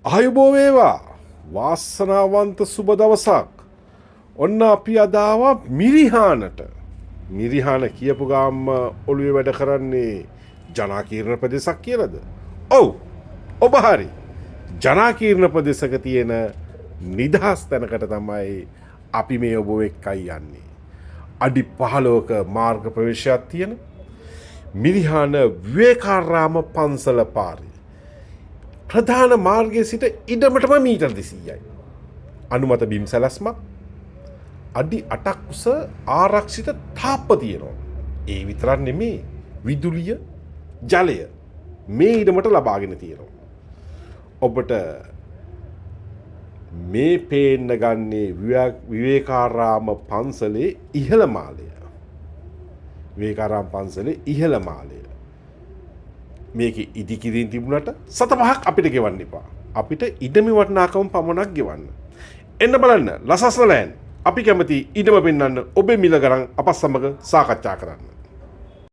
ආයුබෝ වේවා වාසනාවන්ත සුබ දවසක්. ඔන්න අපි අද ආවා මිරිහානට. මිරිහාන කියපු ගාම ඔළුවේ වැඩ කරන්නේ ජනාකීර්ණ ප්‍රදේශයක් කියලාද? ඔව්. ඔබ හරි. ජනාකීර්ණ ප්‍රදේශක තියෙන නිදහස් තැනකට තමයි අපි මේ ඔබ එක්කයි යන්නේ. අඩි 15ක මාර්ග ප්‍රවේශයක් තියෙන මිරිහාන විවේකාරාම පන්සල පාරේ ප්‍රධාන මාර්ගයේ සිට ඉඩමටම මීටර් 200යි. අනුමත බිම් සැලැස්මක් අඩි 8ක් උස ආරක්ෂිත තාප්ප තියෙනවා. ඒ විතරක් නෙමේ විදුලිය ජලය මේ ඉඩමට ලබාගෙන තියෙනවා. ඔබට මේ පේන්න ගන්නේ විවේකාරාම පන්සලේ ඉහළ මාලය. විවේකාරාම පන්සලේ ඉහළ මාලය. මේක ඉදිකිරීම් තිබුණට සත පහක් අපිට ගෙවන්න එපා. අපිට ඉඩමේ වටිනාකම පමණක් ගෙවන්න. එන්න බලන්න ලසස්න ලෑන්. අපි කැමති ඉඩම පෙන්වන්න ඔබේ මිල ගණන් අපත් සමග සාකච්ඡා කරන්න.